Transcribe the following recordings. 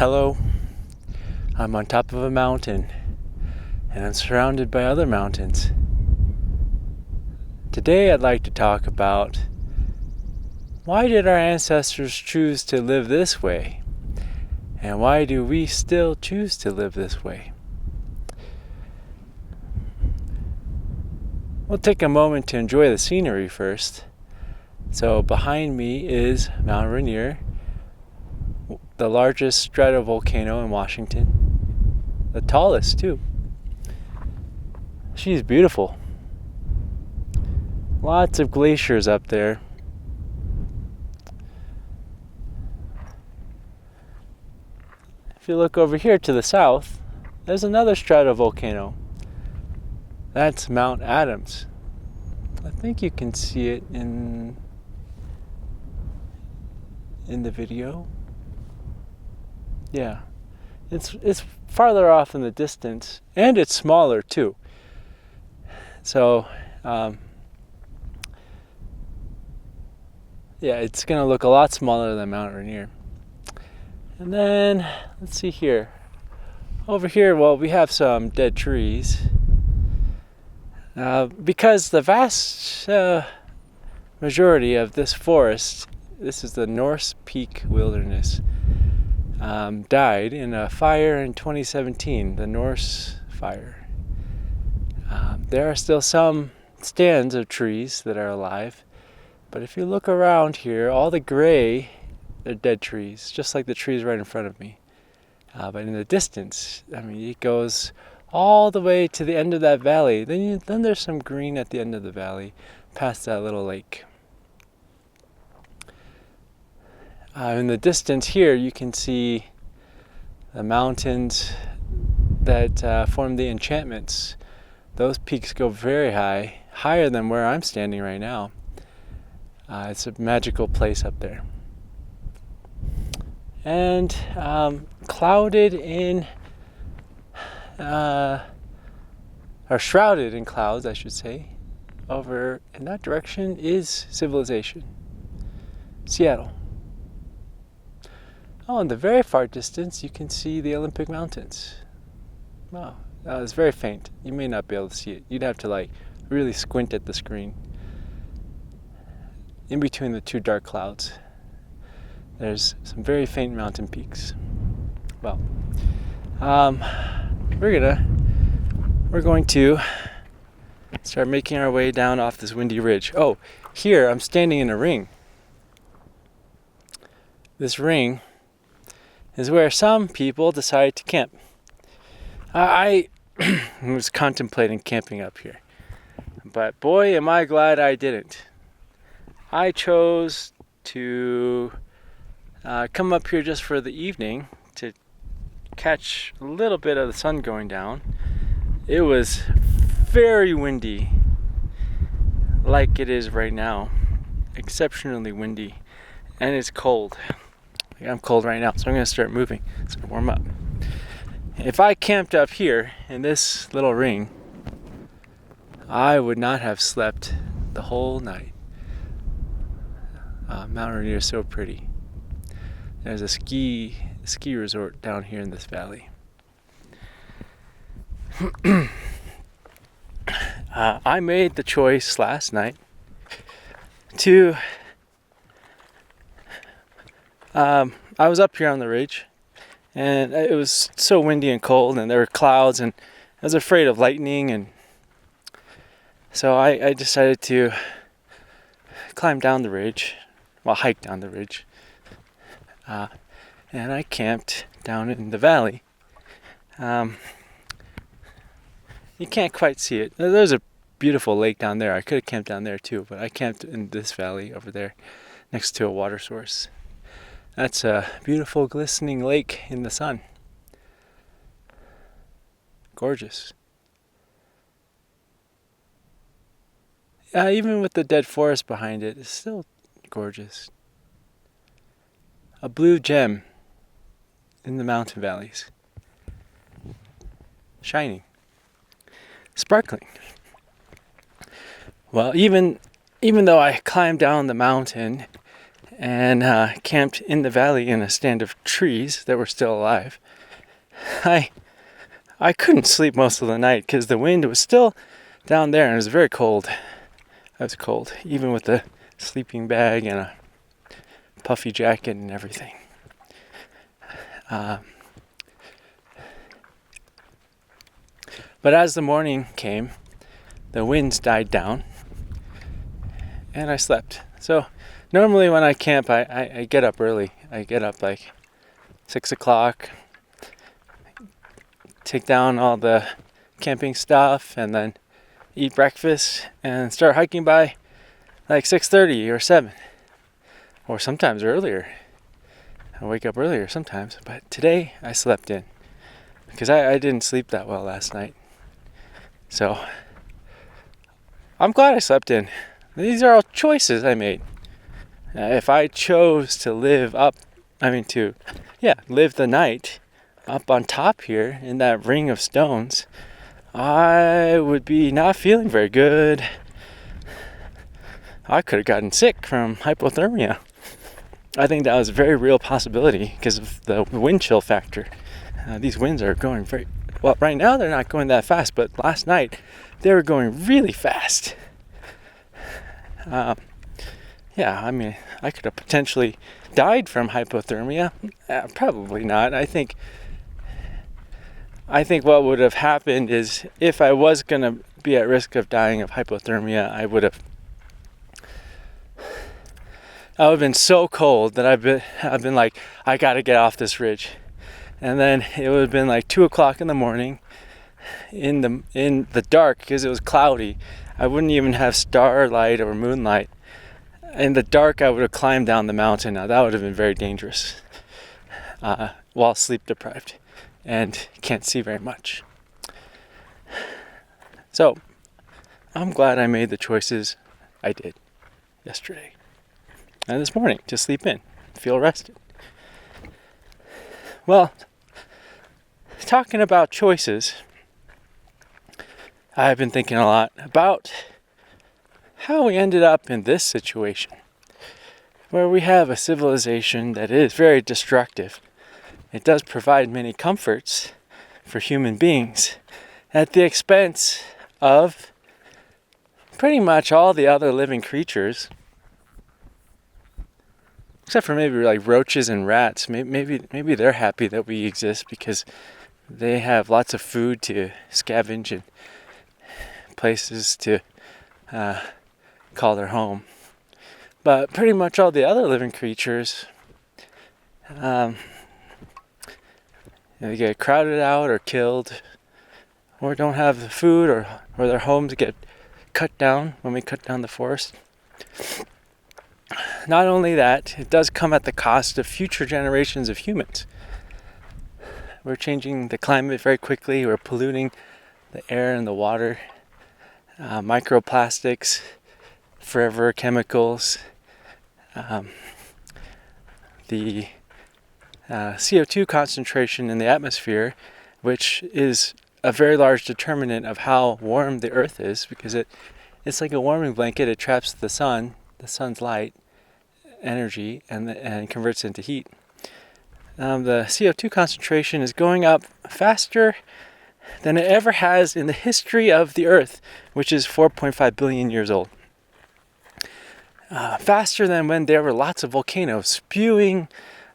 Hello, I'm on top of a mountain and I'm surrounded by other mountains. Today I'd like to talk about why did our ancestors choose to live this way, and why do we still choose to live this way? We'll take a moment to enjoy the scenery first. So behind me is Mount Rainier, the largest stratovolcano in Washington, the tallest too. She's beautiful. Lots of glaciers up there. If you look over here to the south, there's another stratovolcano. That's Mount Adams. I think you can see it in the video. Yeah, it's farther off in the distance, and it's smaller too. So, yeah, it's going to look a lot smaller than Mount Rainier. And then, let's see here. Over here, well, we have some dead trees. Because the vast majority of this forest, this is the Norse Peak Wilderness, died in a fire in 2017, the Norse fire. There are still some stands of trees that are alive, but if you look around here, all the gray are dead trees, just like the trees right in front of me. But in the distance, I mean, it goes all the way to the end of that valley. Then there's some green at the end of the valley, past that little lake. In the distance here, you can see the mountains that form the enchantments. Those peaks go very high, higher than where I'm standing right now. It's a magical place up there. And clouded in, or shrouded in clouds, I should say, over in that direction is civilization. Seattle. Oh, in the very far distance, you can see the Olympic Mountains. Wow, it's very faint. You may not be able to see it. You'd have to really squint at the screen. In between the two dark clouds, there's some very faint mountain peaks. Well, we're going to start making our way down off this windy ridge. Oh, here I'm standing in a ring. This ring is where some people decide to camp. I was contemplating camping up here, but boy, am I glad I didn't. I chose to come up here just for the evening to catch a little bit of the sun going down. It was very windy, like it is right now. Exceptionally windy, and it's cold. I'm cold right now, so I'm going to start moving. It's going to warm up. If I camped up here in this little ring, I would not have slept the whole night. Mount Rainier is so pretty. There's a ski resort down here in this valley. I made the choice last night to I was up here on the ridge, and it was so windy and cold, and there were clouds, and I was afraid of lightning, and so I decided to climb down the ridge, hike down the ridge, and I camped down in the valley. You can't quite see it. There's a beautiful lake down there. I could have camped down there too, but I camped in this valley over there next to a water source. That's a beautiful glistening lake in the sun. Gorgeous. Even with the dead forest behind it, it's still gorgeous. A blue gem in the mountain valleys. Shining. Sparkling. Well, even though I climbed down the mountain and camped in the valley in a stand of trees that were still alive. I couldn't sleep most of the night because the wind was still down there and it was very cold. I was cold, even with the sleeping bag and a puffy jacket and everything. But as the morning came, the winds died down and I slept. So normally when I camp, I get up early. I get up like 6 o'clock, take down all the camping stuff, and then eat breakfast and start hiking by like 6:30 or 7, or sometimes earlier. I wake up earlier sometimes, but today I slept in because I didn't sleep that well last night. So I'm glad I slept in. These are all choices I made. If I chose to live the night up on top here in that ring of stones, I would be not feeling very good. I could have gotten sick from hypothermia. I think that was a very real possibility because of the wind chill factor. These winds are going very well. Right now they're not going that fast, but last night they were going really fast. I could have potentially died from hypothermia. Probably not. I think what would have happened is if I was going to be at risk of dying of hypothermia, I would have been so cold that I've been like, I got to get off this ridge. And then it would have been like 2 o'clock in the morning in the dark because it was cloudy. I wouldn't even have starlight or moonlight. In the dark, I would have climbed down the mountain. Now that would have been very dangerous while sleep deprived and can't see very much. So I'm glad I made the choices I did yesterday and this morning to sleep in, feel rested. Well, talking about choices, I've been thinking a lot about how we ended up in this situation where we have a civilization that is very destructive. It does provide many comforts for human beings at the expense of pretty much all the other living creatures, except for maybe like roaches and rats. Maybe they're happy that we exist because they have lots of food to scavenge and places to call their home. But pretty much all the other living creatures, they get crowded out or killed, or don't have the food, or their homes get cut down when we cut down the forest. Not only that, it does come at the cost of future generations of humans. We're changing the climate very quickly. We're polluting the air and the water. Microplastics, forever chemicals, the CO2 concentration in the atmosphere, which is a very large determinant of how warm the Earth is, because it's like a warming blanket. It traps the sun's light, energy, and converts it into heat. The CO2 concentration is going up faster than it ever has in the history of the Earth, which is 4.5 billion years old. Faster than when there were lots of volcanoes spewing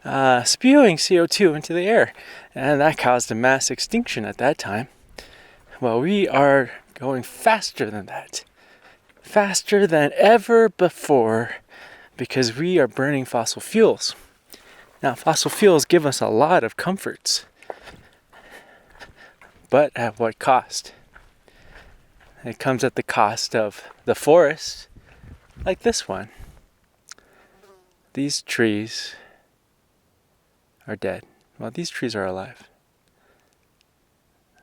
CO2 into the air, and that caused a mass extinction at that time. Well, we are going faster than that, faster than ever before, because we are burning fossil fuels. Now, fossil fuels give us a lot of comforts, but at what cost? It comes at the cost of the forest, like this one. These trees are dead. Well, these trees are alive.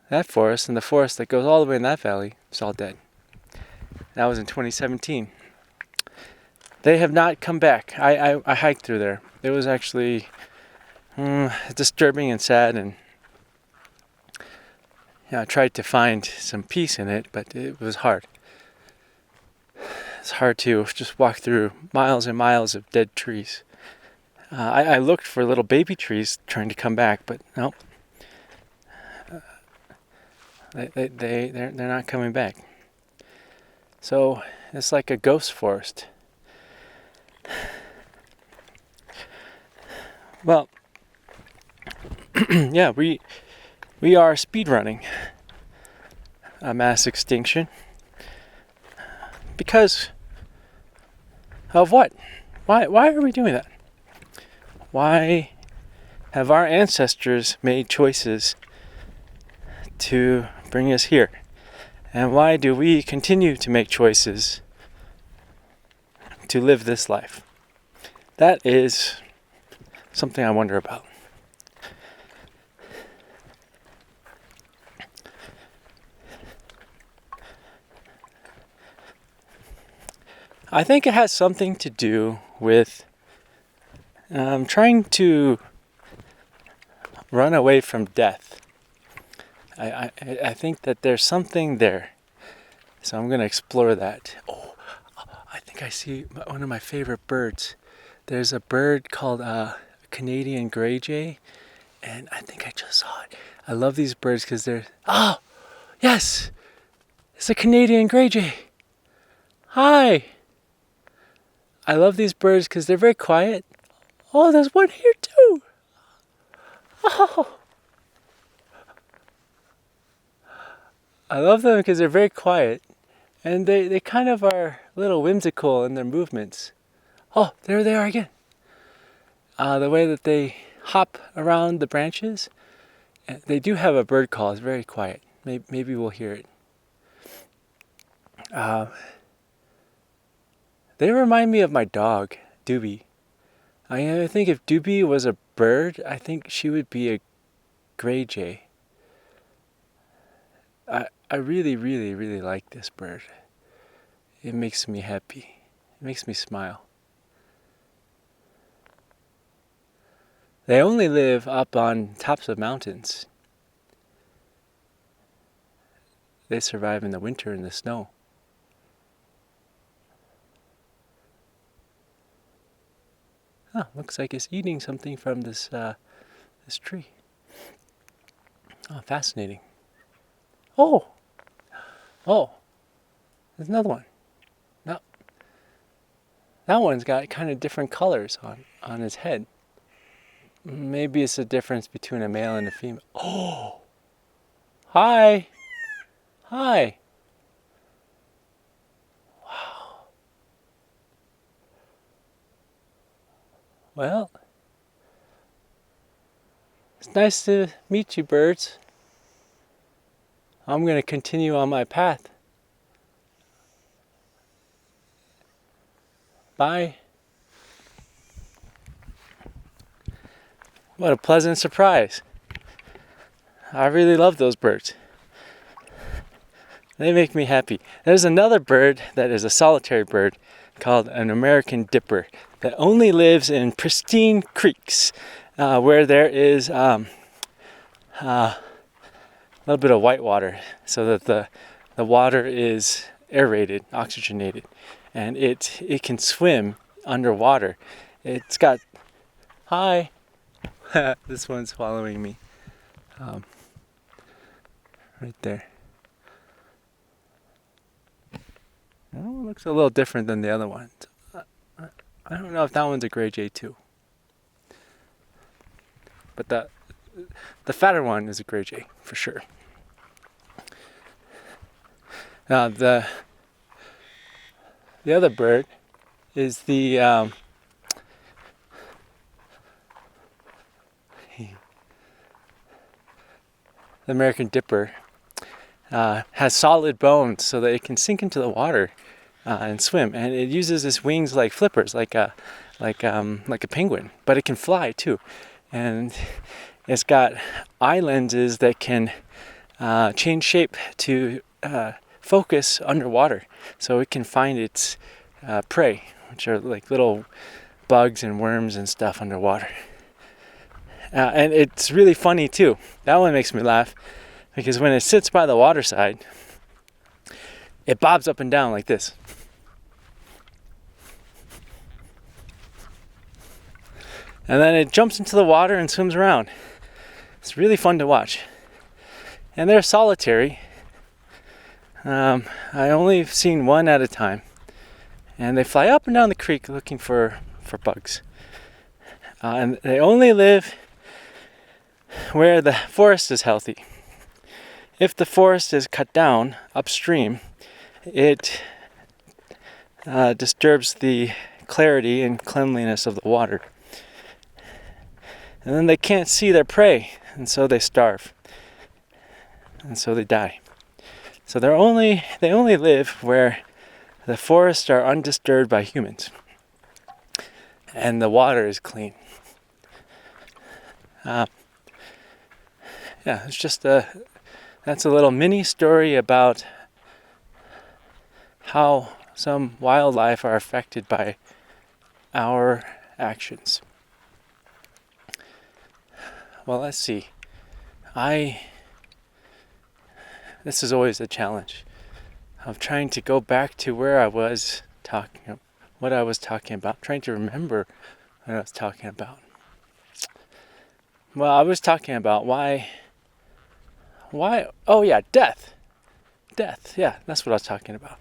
That forest and the forest that goes all the way in that valley is all dead. That was in 2017. They have not come back. I hiked through there. It was actually disturbing and sad, and I tried to find some peace in it, but it was hard. It's hard to just walk through miles and miles of dead trees. I looked for little baby trees trying to come back, but nope. They're not coming back. So it's like a ghost forest. Well, yeah, we are speedrunning a mass extinction because of what? Why are we doing that? Why have our ancestors made choices to bring us here? And why do we continue to make choices to live this life? That is something I wonder about. I think it has something to do with trying to run away from death. I think that there's something there. So I'm going to explore that. Oh, I think I see one of my favorite birds. There's a bird called Canadian gray jay, and I think I just saw it. I love these birds because they're... Oh, yes! It's a Canadian gray jay. Hi! I love these birds because they're very quiet. Oh, there's one here too! Oh! I love them because they're very quiet, and they kind of are a little whimsical in their movements. Oh, there they are again. The way that they hop around the branches. They do have a bird call. It's very quiet. Maybe we'll hear it. They remind me of my dog, Doobie. I think if Doobie was a bird, I think she would be a gray jay. I really, really, really like this bird. It makes me happy. It makes me smile. They only live up on tops of mountains. They survive in the winter in the snow. Huh, looks like it's eating something from this tree. Oh, fascinating. Oh, there's another one. No, that one's got kind of different colors on his head. Maybe it's a difference between a male and a female. Oh, hi. Wow. Well, it's nice to meet you, birds. I'm going to continue on my path. Bye. What a pleasant surprise. I really love those birds. They make me happy. There's another bird that is a solitary bird called an American dipper that only lives in pristine creeks where there is a little bit of white water so that the water is aerated, oxygenated, and it can swim underwater. It's got... Hi! This one's following me. Right there. Oh, it looks a little different than the other one. I don't know if that one's a gray jay too. But the fatter one is a gray jay for sure. The other bird is the American dipper. Has solid bones so that it can sink into the water and swim, and it uses its wings like flippers, like a penguin, but it can fly too, and it's got eye lenses that can change shape to focus underwater, so it can find its prey, which are like little bugs and worms and stuff underwater. And it's really funny too. That one makes me laugh because when it sits by the waterside, it bobs up and down like this. And then it jumps into the water and swims around. It's really fun to watch. And they're solitary. I only seen one at a time. And they fly up and down the creek looking for bugs. And they only live where the forest is healthy. If the forest is cut down upstream, it disturbs the clarity and cleanliness of the water. And then they can't see their prey, and so they starve. And so they die. So they only live where the forests are undisturbed by humans. And the water is clean. It's just that's a little mini story about how some wildlife are affected by our actions. Well, let's see. This is always a challenge of trying to go back to where I was talking, what I was talking about, trying to remember what I was talking about. Well, I was talking about why, oh yeah, death, yeah, that's what I was talking about.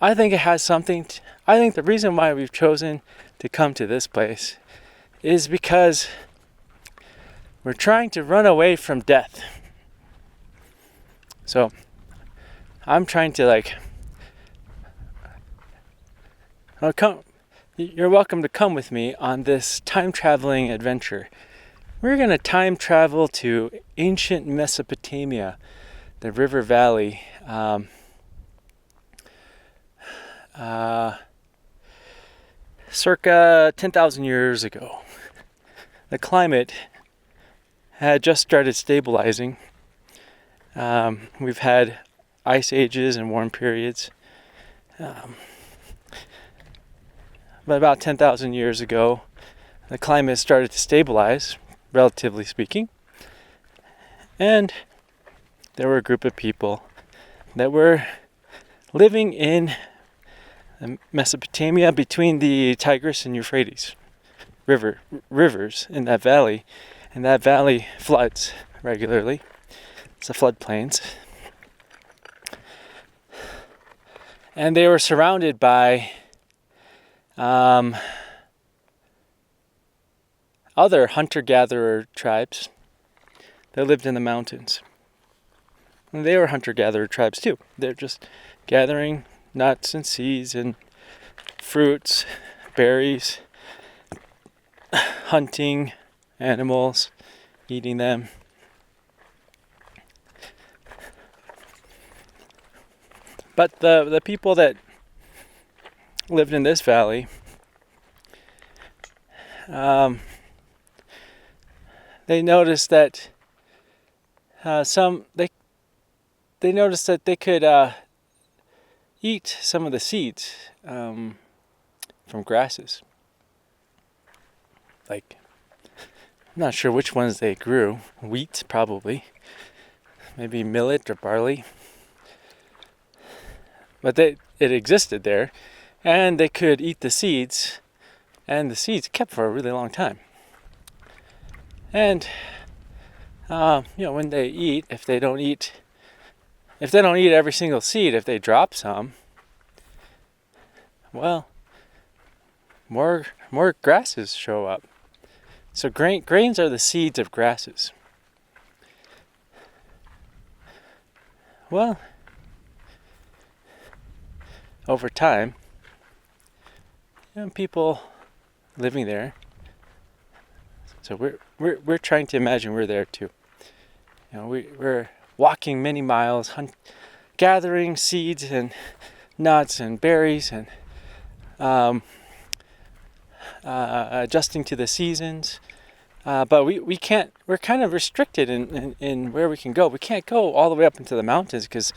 I think it has something, I think the reason why we've chosen to come to this place is because we're trying to run away from death. So, I'm trying to you're welcome to come with me on this time traveling adventure. We're going to time travel to ancient Mesopotamia, the river valley, circa 10,000 years ago. The climate had just started stabilizing. We've had ice ages and warm periods. But about 10,000 years ago, the climate started to stabilize, relatively speaking. And there were a group of people that were living in Mesopotamia between the Tigris and Euphrates rivers in that valley. And that valley floods regularly. It's the floodplains. And they were surrounded by other hunter-gatherer tribes that lived in the mountains. And they were hunter-gatherer tribes too. They're just gathering nuts and seeds and fruits, berries, hunting animals, eating them. But the people that lived in this valley, they noticed that they noticed that they could eat some of the seeds from grasses. I'm not sure which ones they grew. Wheat, probably. Maybe millet or barley. But it existed there, and they could eat the seeds, and the seeds kept for a really long time. And when they eat, if they don't eat every single seed, if they drop some, well, more grasses show up. So grains are the seeds of grasses. Well, over time, people living there. So we're trying to imagine we're there too. We're walking many miles, gathering seeds and nuts and berries and adjusting to the seasons. But we can't. We're kind of restricted in where we can go. We can't go all the way up into the mountains because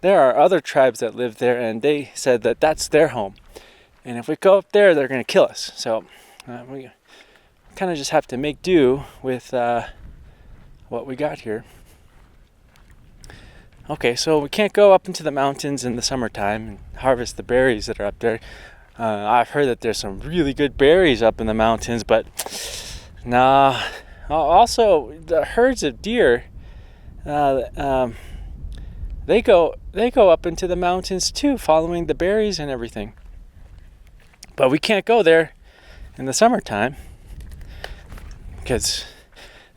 there are other tribes that live there, and they said that that's their home. And if we go up there, they're going to kill us. So we kind of just have to make do with what we got here. Okay, so we can't go up into the mountains in the summertime and harvest the berries that are up there. I've heard that there's some really good berries up in the mountains, but nah. Also, the herds of deer, they go up into the mountains too, following the berries and everything. But we can't go there in the summertime because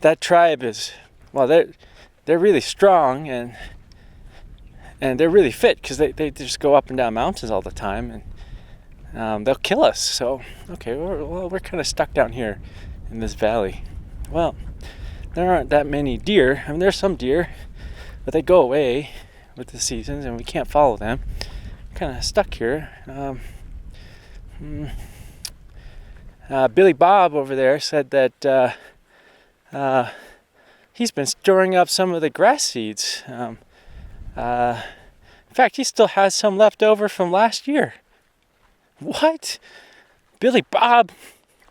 that tribe is, well, they're really strong and they're really fit because they just go up and down mountains all the time, and they'll kill us. So okay, we're kind of stuck down here in this valley. Well, there aren't that many deer. I mean, there's some deer, but they go away with the seasons, and we can't follow them. Kind of stuck here. Billy Bob over there said that he's been storing up some of the grass seeds. In fact, he still has some left over from last year. What? Billy Bob,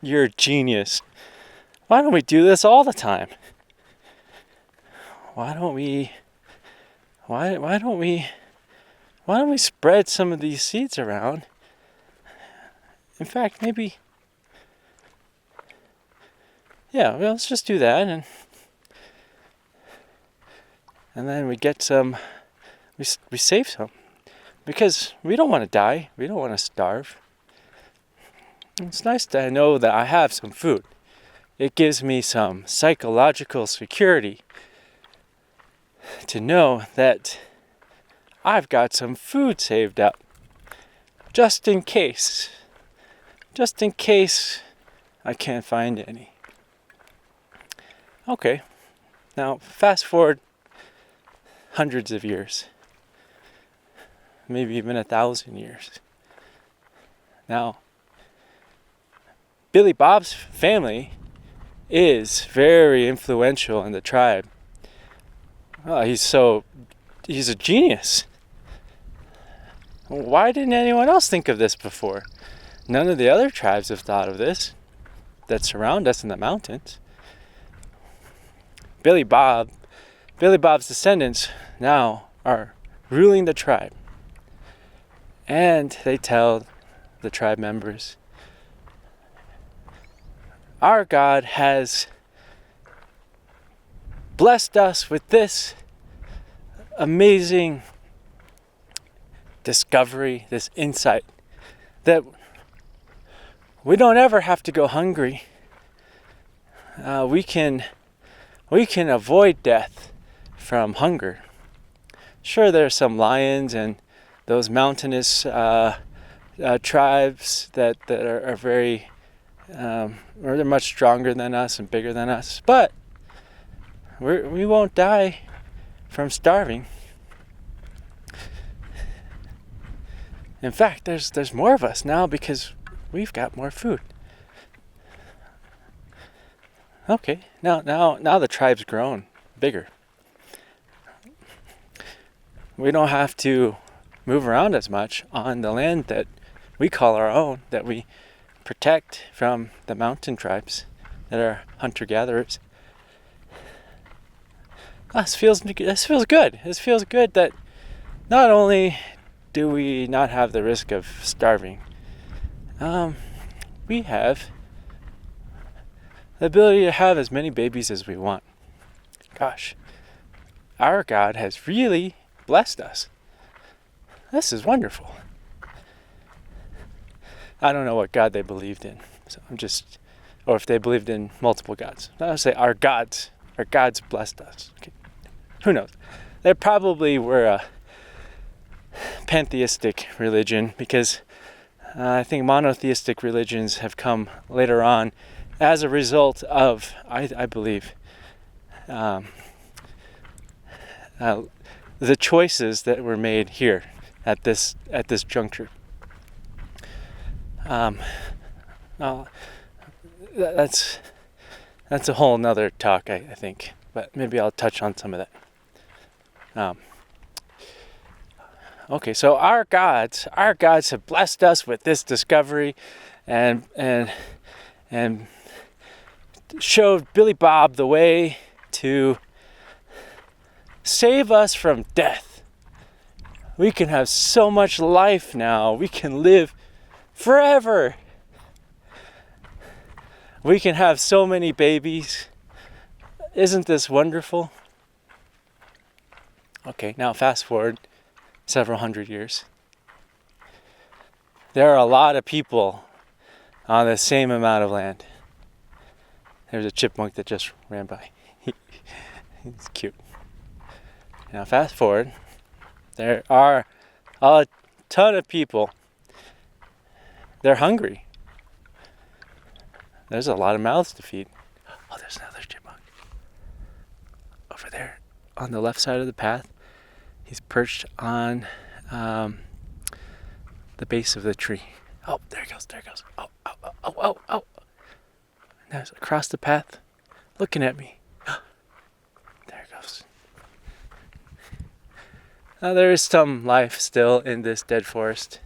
you're a genius. Why don't we do this all the time? Why don't we spread some of these seeds around? In fact, maybe, yeah, well, let's just do that, and then we get some, we save some, because we don't want to die, we don't want to starve. It's nice to know that I have some food. It gives me some psychological security to know that I've got some food saved up, just in case I can't find any. Okay, now fast forward hundreds of years, maybe even 1,000 years. Now, Billy Bob's family is very influential in the tribe. Oh, he's a genius. Why didn't anyone else think of this before? None of the other tribes have thought of this that surround us in the mountains. Billy Bob's descendants now are ruling the tribe. And they tell the tribe members, our God has blessed us with this amazing discovery, this insight, that we don't ever have to go hungry. We can avoid death from hunger. Sure, there are some lions and those mountainous tribes that are very, or they're much stronger than us and bigger than us, but we won't die from starving. In fact, there's more of us now because we've got more food. Okay, now the tribe's grown bigger. We don't have to move around as much on the land that we call our own, that we protect from the mountain tribes that are hunter-gatherers. This feels good. This feels good that not only do we not have the risk of starving, we have the ability to have as many babies as we want. Gosh, our God has really blessed us. This is wonderful. I don't know what God they believed in, so or if they believed in multiple gods. I would say our gods blessed us. Okay. Who knows? They probably were a pantheistic religion, because I think monotheistic religions have come later on as a result of, I believe, the choices that were made here at this juncture. That's a whole nother talk, I think, but maybe I'll touch on some of that. Okay, so our gods have blessed us with this discovery, and showed Billy Bob the way to save us from death. We can have so much life now. We can live forever. We can have so many babies. Isn't this wonderful? Okay, now fast forward several hundred years. There are a lot of people on the same amount of land. There's a chipmunk that just ran by. He's cute. Now fast forward. There are a ton of people. They're hungry. There's a lot of mouths to feed. Oh, there's another chipmunk. Over there on the left side of the path. He's perched on the base of the tree. Oh, there he goes. Oh. Now he's across the path, looking at me. There it goes. Now there is some life still in this dead forest.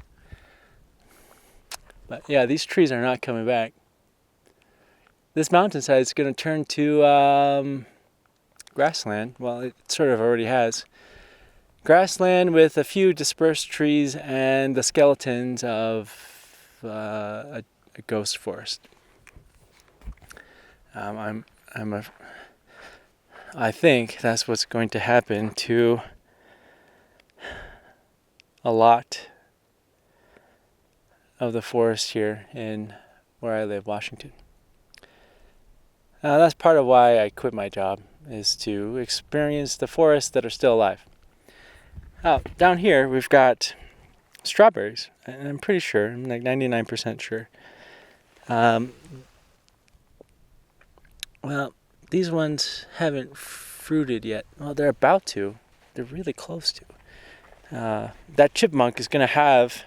But yeah, these trees are not coming back. This mountainside is going to turn to grassland. Well, it sort of already has. Grassland with a few dispersed trees and the skeletons of a ghost forest. I think that's what's going to happen to a lot of the forest here in where I live, Washington. That's part of why I quit my job, is to experience the forests that are still alive. Down here we've got strawberries, and I'm pretty sure, I'm like 99% sure. Well, these ones haven't fruited yet. Well, they're about to. They're really close to. That chipmunk is going to have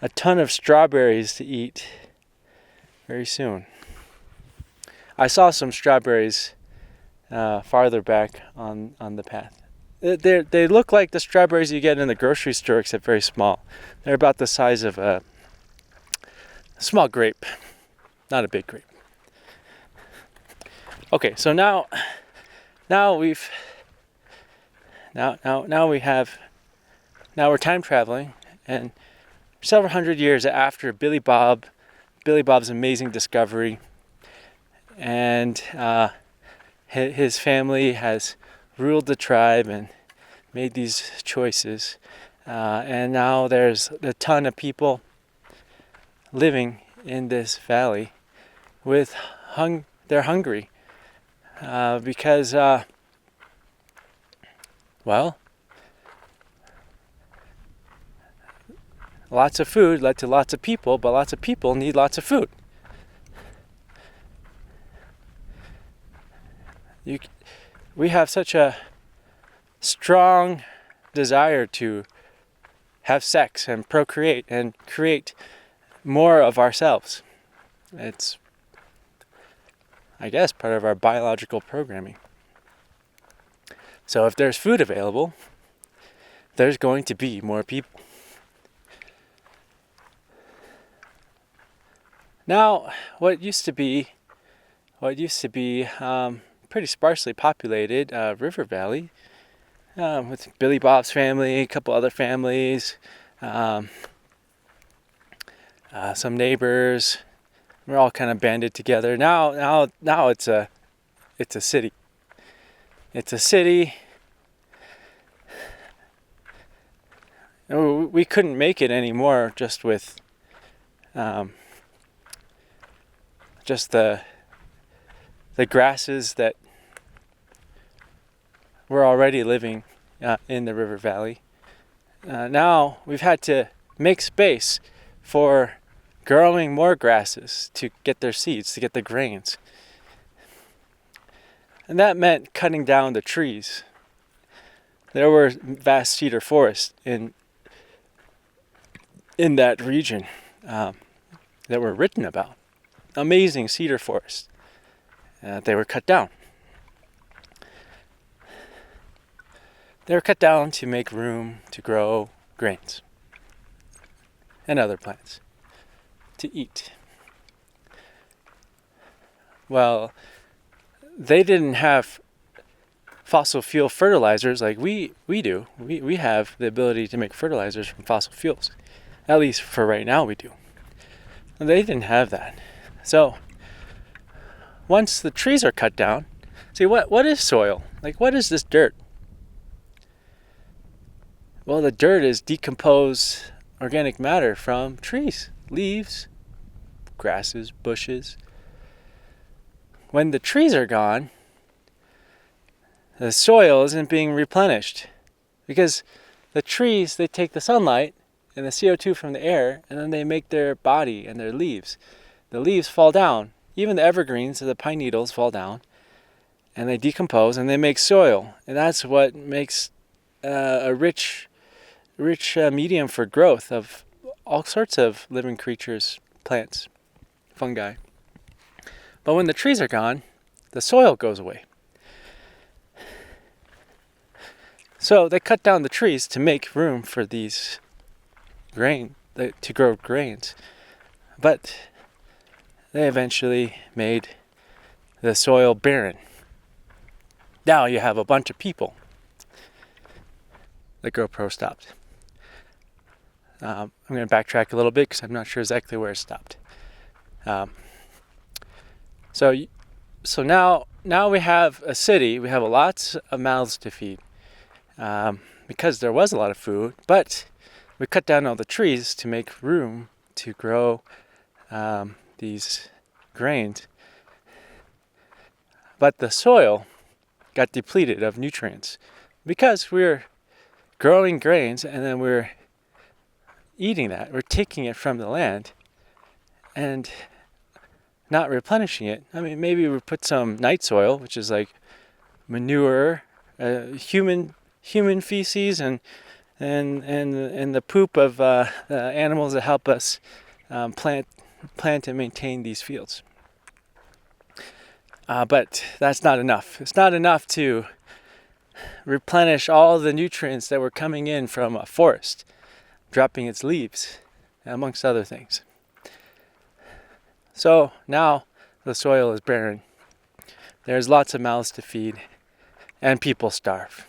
a ton of strawberries to eat very soon. I saw some strawberries farther back on the path. They look like the strawberries you get in the grocery store, except very small. They're about the size of a small grape, not a big grape. Okay, so now we're time traveling, and several hundred years after Billy Bob's amazing discovery, and his family has ruled the tribe and made these choices, and now there's a ton of people living in this valley with they're hungry because lots of food led to lots of people, but lots of people need lots of food. We have such a strong desire to have sex and procreate and create more of ourselves. It's, I guess, part of our biological programming. So if there's food available, there's going to be more people. Now, what used to be pretty sparsely populated river valley, with Billy Bob's family, a couple other families, some neighbors. We're all kind of banded together. Now it's a city. It's a city. And we couldn't make it anymore just with just the grasses that were already living in the river valley. Now we've had to make space for growing more grasses to get their seeds, to get the grains. And that meant cutting down the trees. There were vast cedar forests in that region that were written about. Amazing cedar forests. They were cut down. They were cut down to make room to grow grains and other plants to eat. Well, they didn't have fossil fuel fertilizers like we do. We have the ability to make fertilizers from fossil fuels. At least for right now we do. And they didn't have that. So once the trees are cut down, see, what is soil? Like, what is this dirt? Well, the dirt is decomposed organic matter from trees, leaves, grasses, bushes. When the trees are gone, the soil isn't being replenished because the trees, they take the sunlight and the CO2 from the air, and then they make their body and their leaves. The leaves fall down. Even the evergreens, the pine needles, fall down, and they decompose and they make soil. And that's what makes a rich medium for growth of all sorts of living creatures, plants, fungi. But when the trees are gone, the soil goes away. So they cut down the trees to make room for these to grow grains. But they eventually made the soil barren. Now you have a bunch of people. The GoPro stopped. I'm going to backtrack a little bit because I'm not sure exactly where it stopped. So now we have a city. We have lots of mouths to feed because there was a lot of food, but we cut down all the trees to make room to grow these grains. But the soil got depleted of nutrients because we're growing grains and then we're eating that. We're taking it from the land and not replenishing it. I mean, maybe we put some night soil, which is like manure, human feces, and the poop of animals that help us plant and maintain these fields. But that's not enough. It's not enough to replenish all the nutrients that were coming in from a forest, dropping its leaves, amongst other things. So now the soil is barren. There's lots of mouths to feed, and people starve.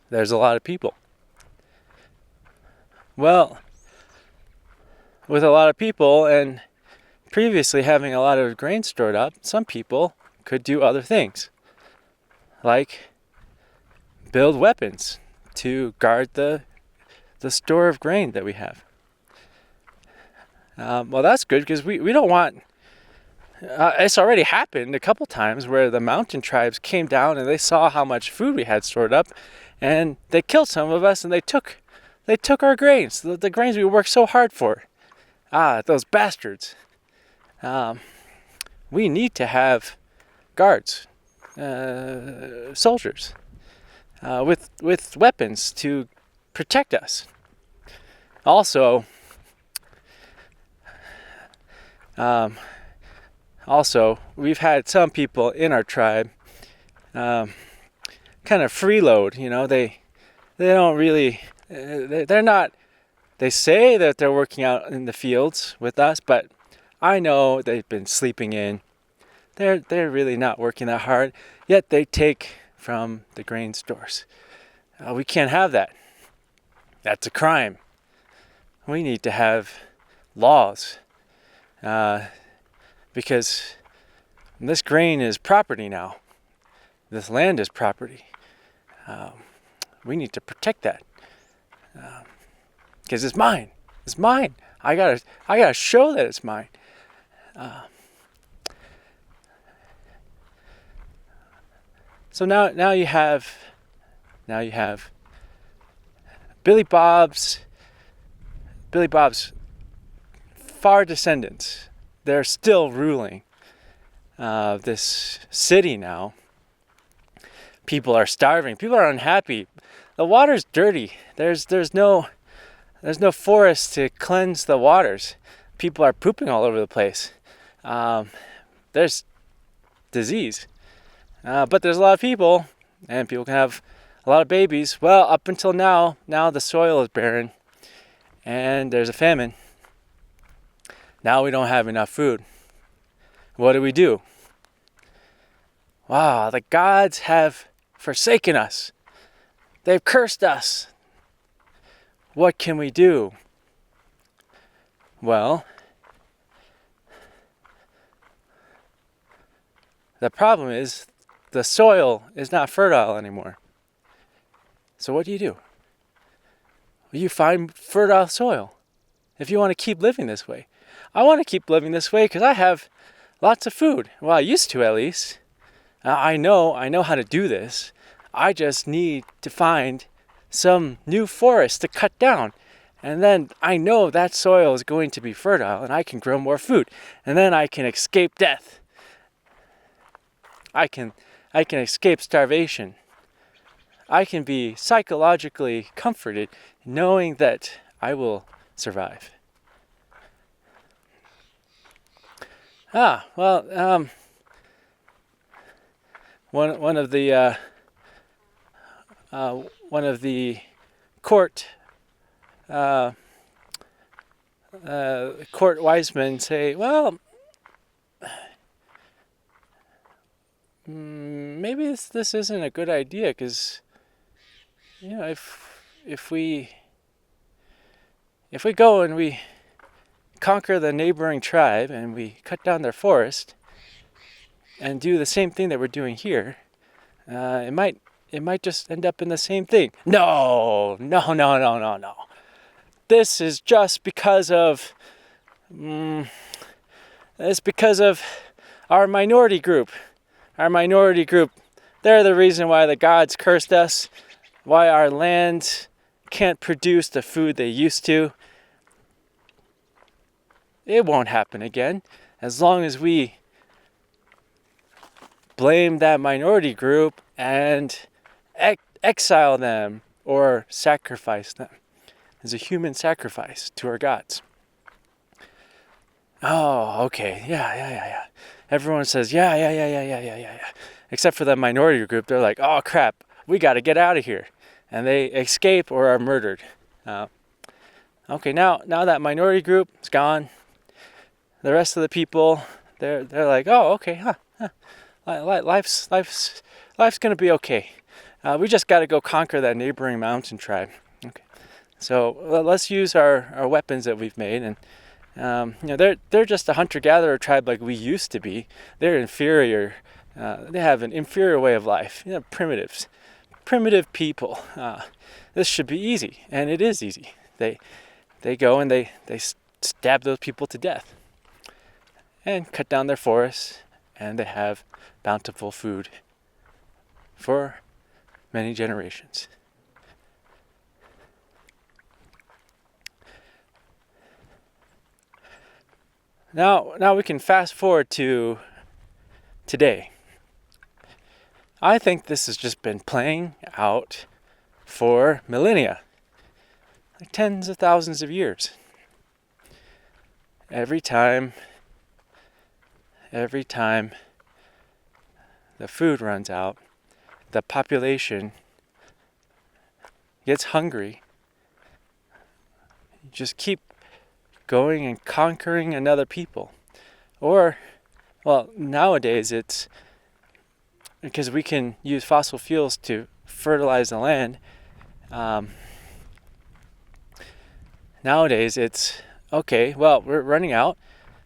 There's a lot of people. Well, with a lot of people and previously having a lot of grain stored up, some people could do other things, like build weapons to guard the store of grain that we have. Well, that's good because we don't want... it's already happened a couple times where the mountain tribes came down and they saw how much food we had stored up, and they killed some of us and they took our grains, the grains we worked so hard for. Those bastards. We need to have guards, soldiers, with weapons to protect us. Also, we've had some people in our tribe kind of freeload. You know, they don't really, they're not. They say that they're working out in the fields with us, but I know they've been sleeping in. They're really not working that hard, yet they take from the grain stores. We can't have that. That's a crime. We need to have laws, because this grain is property now. This land is property. We need to protect that. Because it's mine. It's mine. I gotta show that it's mine. So now you have Billy Bob's far descendants. They're still ruling this city now. People are starving. People are unhappy. The water's dirty. There's no forest to cleanse the waters. People are pooping all over the place. There's disease. But there's a lot of people, and people can have a lot of babies. Well, up until now the soil is barren, and there's a famine. Now we don't have enough food. What do? Wow, the gods have forsaken us. They've cursed us. What can we do? Well, the problem is the soil is not fertile anymore. So what do? You find fertile soil if you want to keep living this way. I want to keep living this way because I have lots of food. Well, I used to, at least. I know how to do this. I just need to find some new forest to cut down. And then I know that soil is going to be fertile and I can grow more food. And then I can escape death. I can escape starvation. I can be psychologically comforted knowing that I will survive. One of the court wise men say, well, maybe this isn't a good idea, because if we go and we conquer the neighboring tribe and we cut down their forest and do the same thing that we're doing here, it might just end up in the same thing. No. This is just because of our minority group. Our minority group, they're the reason why the gods cursed us, why our land can't produce the food they used to. It won't happen again as long as we blame that minority group and exile them or sacrifice them as a human sacrifice to our gods. Oh, okay. Yeah. Everyone says, yeah. Except for the minority group. They're like, oh, crap, we got to get out of here. And they escape or are murdered. Okay, now that minority group is gone, the rest of the people, they're like, oh, okay, life's going to be okay. We just got to go conquer that neighboring mountain tribe. Okay, so let's use our weapons that we've made, and they're just a hunter-gatherer tribe like we used to be. They're inferior. They have an inferior way of life. Primitive people. This should be easy, and it is easy. They go and they stab those people to death, and cut down their forests, and they have bountiful food for many generations. Now we can fast forward to today. I think this has just been playing out for millennia, like tens of thousands of years. Every time the food runs out, the population gets hungry. You just keep going and conquering another people. Or, well, nowadays it's because we can use fossil fuels to fertilize the land. Nowadays it's, okay, well, we're running out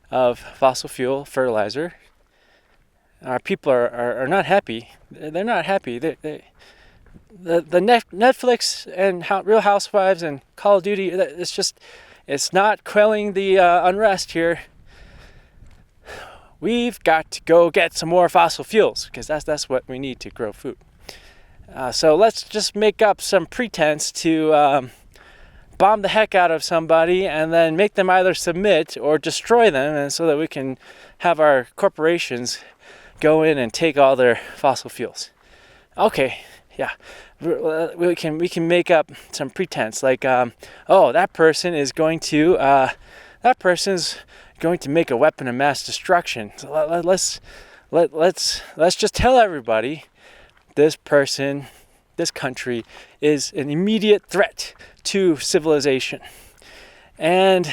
of fossil fuel fertilizer. Our people are not happy. They're not happy. The Netflix and Real Housewives and Call of Duty, it's not quelling the unrest here. We've got to go get some more fossil fuels, because that's what we need to grow food. So let's just make up some pretense to bomb the heck out of somebody and then make them either submit or destroy them, and so that we can have our corporations go in and take all their fossil fuels. Okay, yeah, we can make up some pretense, like that person's going to make a weapon of mass destruction. So let's just tell everybody this country is an immediate threat to civilization, and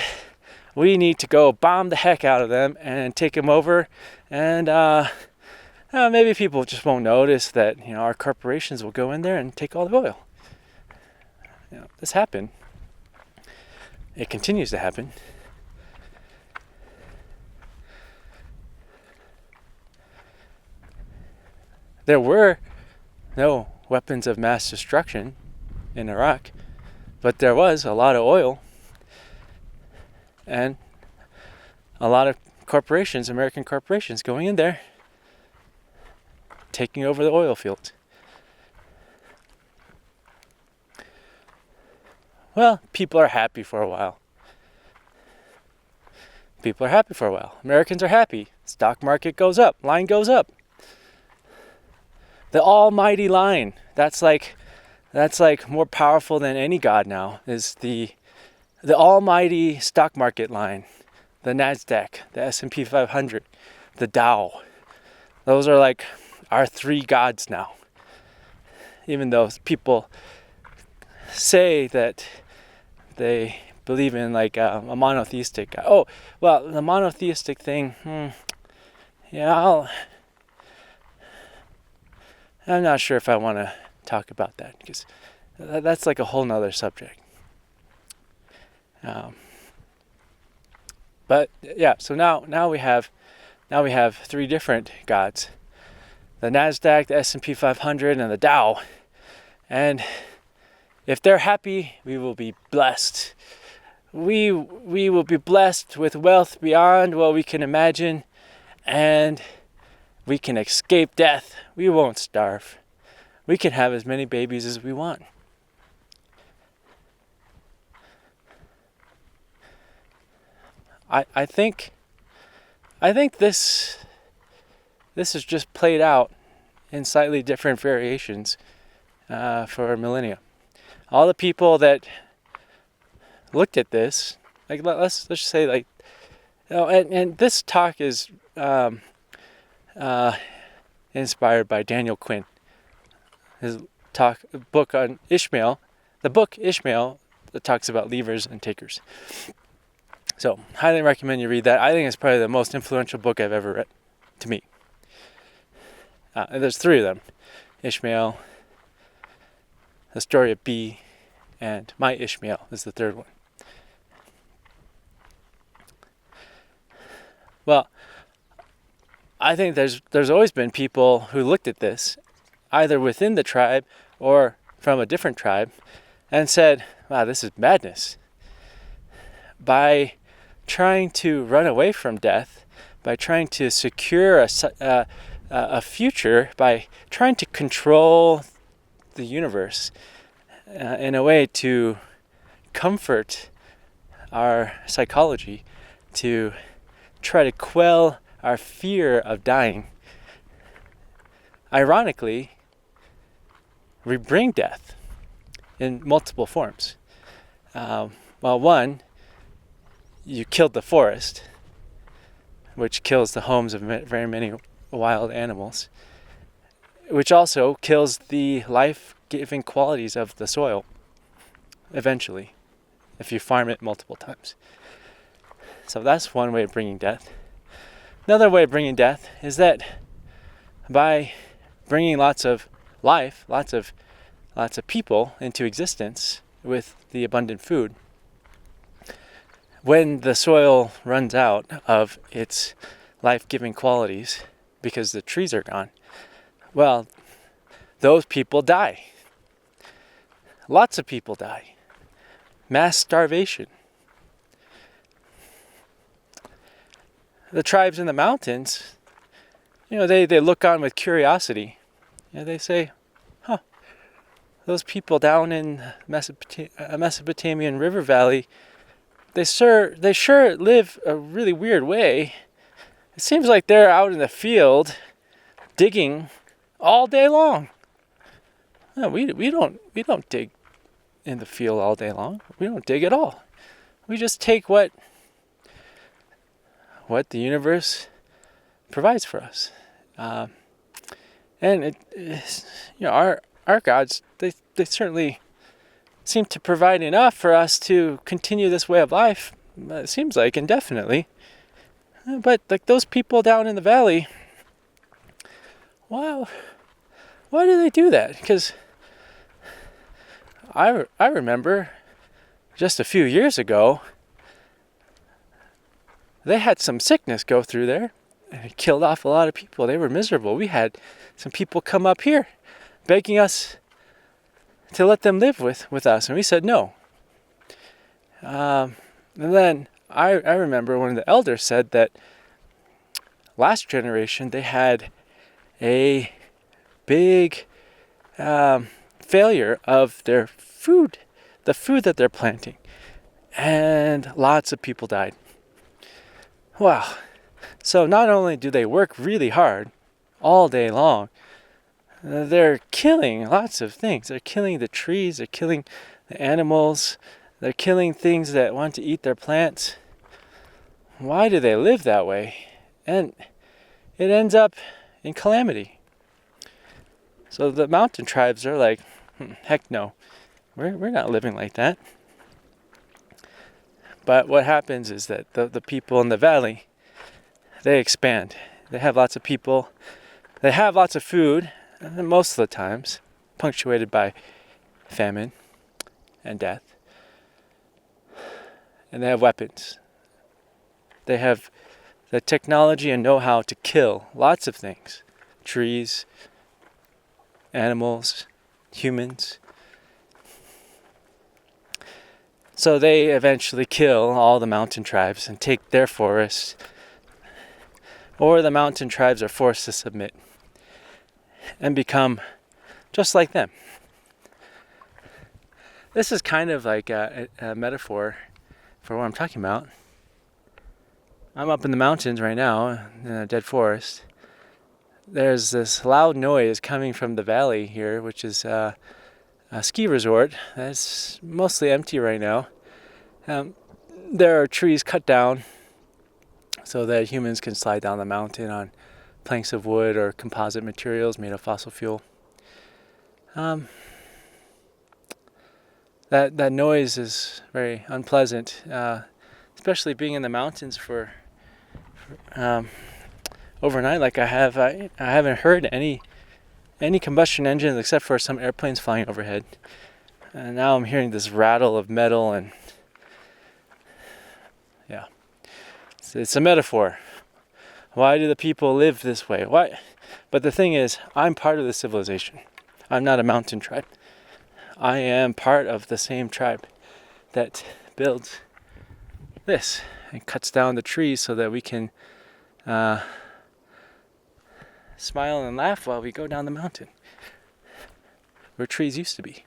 we need to go bomb the heck out of them and take them over, and maybe people just won't notice that our corporations will go in there and take all the oil. This happened. It continues to happen. There were no weapons of mass destruction in Iraq, but there was a lot of oil and a lot of corporations, American corporations, going in there, taking over the oil fields. Well, people are happy for a while. People are happy for a while. Americans are happy. Stock market goes up. Line goes up. The almighty line. That's like more powerful than any god now. Is the almighty stock market line. The Nasdaq, the S&P 500, the Dow. Those are like our three gods now. Even though people say that they believe in like a monotheistic God. Oh, well, the monotheistic thing, yeah, I'm not sure if I want to talk about that, because that's like a whole nother subject. But yeah, so now we have three different gods: the Nasdaq, the S&P 500, and the Dow. And if they're happy, we will be blessed. We will be blessed with wealth beyond what we can imagine, and we can escape death. We won't starve. We can have as many babies as we want. I think this is just played out in slightly different variations for millennia. All the people that looked at this, like let's just say, like, you know, and this talk is inspired by Daniel Quinn. His book on Ishmael, the book Ishmael, that talks about levers and takers. So, highly recommend you read that. I think it's probably the most influential book I've ever read, to me. And there's three of them: Ishmael, the story of B, and My Ishmael is the third one. Well, I think there's always been people who looked at this, either within the tribe or from a different tribe, and said, wow, this is madness. By trying to run away from death, by trying to secure a future, by trying to control the universe in a way to comfort our psychology, to try to quell our fear of dying. Ironically, we bring death in multiple forms. Well, one, you killed the forest, which kills the homes of very many wild animals, which also kills the life-giving qualities of the soil, eventually, if you farm it multiple times. So that's one way of bringing death. Another way of bringing death is that by bringing lots of life, lots of people into existence with the abundant food, when the soil runs out of its life-giving qualities because the trees are gone, well, those people die. Lots of people die. Mass starvation. The tribes in the mountains, they look on with curiosity. They say, those people down in Mesopotamian river valley, they sure live a really weird way. It seems like they're out in the field digging all day long. No, we don't dig in the field all day long. We don't dig at all. We just take what the universe provides for us, and our gods, they certainly seem to provide enough for us to continue this way of life. It seems like indefinitely. But like those people down in the valley, wow, why do they do that? Because I remember just a few years ago, they had some sickness go through there, And it killed off a lot of people. They were miserable. We had some people come up here begging us to let them live with us. And we said no. And then I remember one of the elders said that last generation they had a big failure of their food, the food that they're planting. And lots of people died. Wow. So not only do they work really hard all day long, they're killing lots of things. They're killing the trees, they're killing the animals, they're killing things that want to eat their plants. Why do they live that way? And it ends up in calamity. So the mountain tribes are like, heck no, we're not living like that. But what happens is that the people in the valley, they expand. They have lots of people. They have lots of food, most of the times, punctuated by famine and death. And they have weapons. They have the technology and know-how to kill lots of things. Trees, animals, humans. So they eventually kill all the mountain tribes and take their forests, or the mountain tribes are forced to submit and become just like them. This is kind of like a metaphor for what I'm talking about. I'm up in the mountains right now in a dead forest. There's this loud noise coming from the valley here, which is a ski resort that's mostly empty right now. There are trees cut down so that humans can slide down the mountain on planks of wood or composite materials made of fossil fuel. That noise is very unpleasant, especially being in the mountains for overnight. Like I haven't heard any combustion engines except for some airplanes flying overhead. And now I'm hearing this rattle of metal, and yeah, it's a metaphor. Why do the people live this way? Why? But the thing is, I'm part of the civilization. I'm not a mountain tribe. I am part of the same tribe that builds this and cuts down the trees so that we can smile and laugh while we go down the mountain where trees used to be.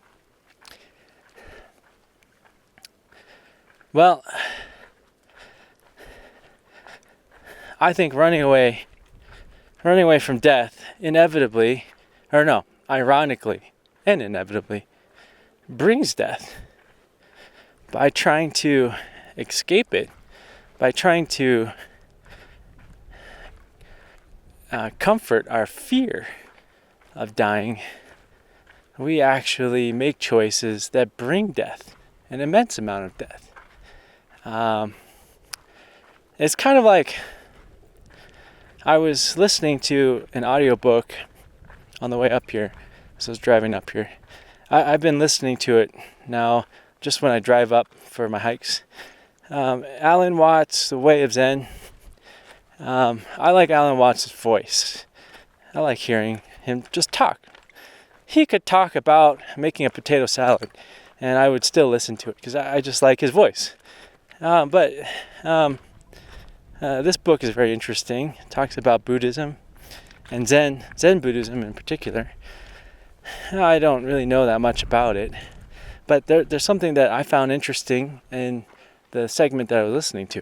Well, I think running away from death inevitably, or no, ironically and inevitably, brings death. By trying to escape it, by trying to comfort our fear of dying, we actually make choices that bring death, an immense amount of death. It's kind of like I was listening to an audiobook on the way up here as I was driving up here. I've been listening to it now just when I drive up for my hikes. Alan Watts, The Way of Zen. I like Alan Watts' voice. I like hearing him just talk. He could talk about making a potato salad, and I would still listen to it because I just like his voice. But this book is very interesting. It talks about Buddhism and Zen Buddhism in particular. I don't really know that much about it, but there's something that I found interesting in the segment that I was listening to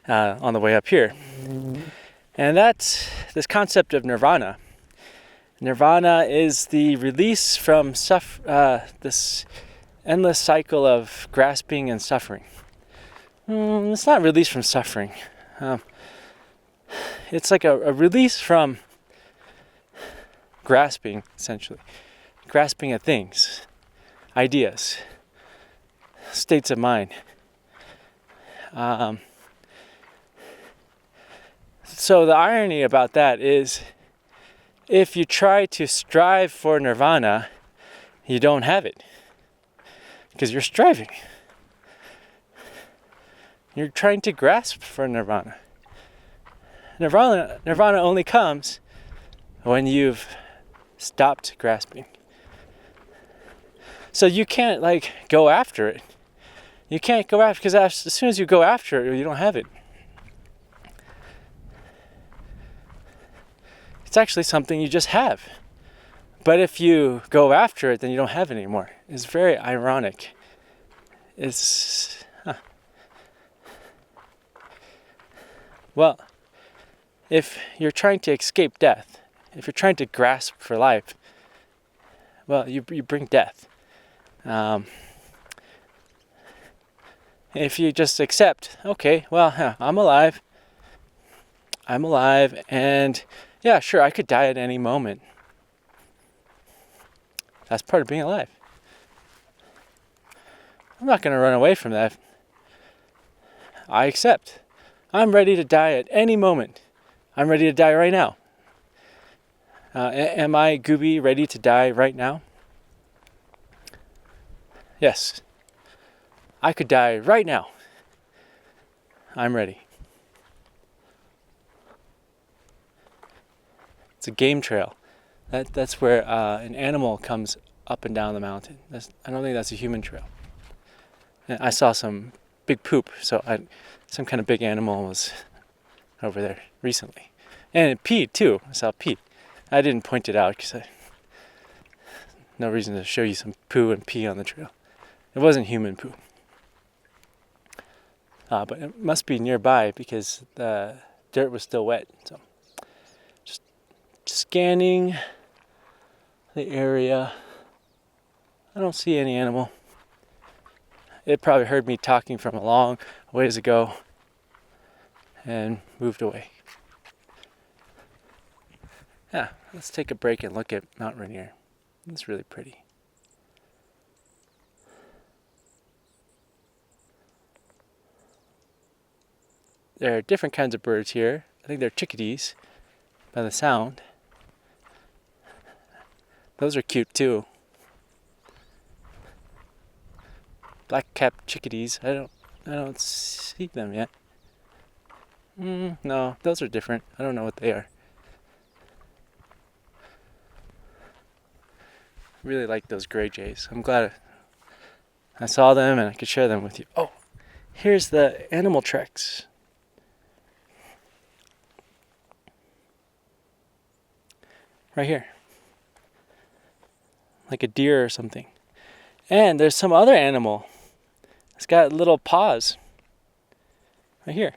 on the way up here. And that's this concept of nirvana. Nirvana is the release from this endless cycle of grasping and suffering. It's not release from suffering. It's like a release from grasping, essentially. Grasping at things, ideas, states of mind. So the irony about that is, if you try to strive for nirvana, you don't have it. Because you're striving. You're trying to grasp for nirvana. Nirvana only comes when you've stopped grasping. So you can't like go after it. You can't go after, because as soon as you go after it, you don't have it. It's actually something you just have. But if you go after it, then you don't have it anymore. It's very ironic. Well, if you're trying to escape death, if you're trying to grasp for life, well, you bring death. If you just accept, okay, well, I'm alive, and yeah, sure, I could die at any moment. That's part of being alive. I'm not going to run away from that. I accept. I'm ready to die at any moment. I'm ready to die right now. Am I, Gooby, ready to die right now? Yes. I could die right now. I'm ready. It's a game trail. That's where an animal comes up and down the mountain. I don't think that's a human trail. And I saw some big poop, so some kind of big animal was over there recently. And it peed too. I saw pee. I didn't point it out because no reason to show you some poo and pee on the trail. It wasn't human poo. But it must be nearby because the dirt was still wet. So just scanning the area. I don't see any animal. It probably heard me talking from a long ways ago and moved away. Yeah, let's take a break and look at Mount Rainier. It's really pretty. There are different kinds of birds here. I think they're chickadees by the sound. Those are cute too. Black-capped chickadees. I don't see them yet. No, those are different. I don't know what they are. I really like those gray jays. I'm glad I saw them and I could share them with you. Oh, here's the animal tracks. Right here. Like a deer or something. And there's some other animal. It's got little paws. Right here.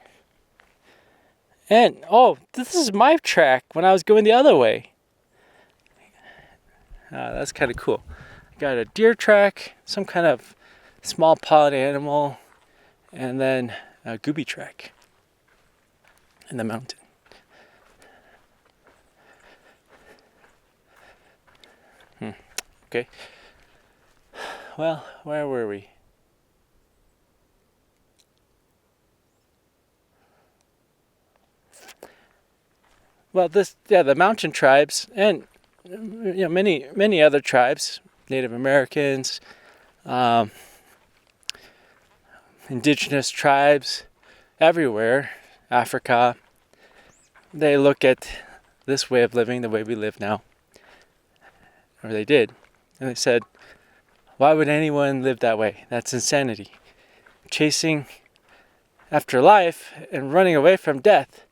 And, oh, this is my track when I was going the other way. That's kind of cool. Got a deer track, some kind of small pawed animal, and then a gooby track in the mountain. Okay. Well, where were we? Well, the mountain tribes and many other tribes, Native Americans, indigenous tribes everywhere, Africa, they look at this way of living the way we live now, or they did, and they said, why would anyone live that way? That's insanity. Chasing after life and running away from death.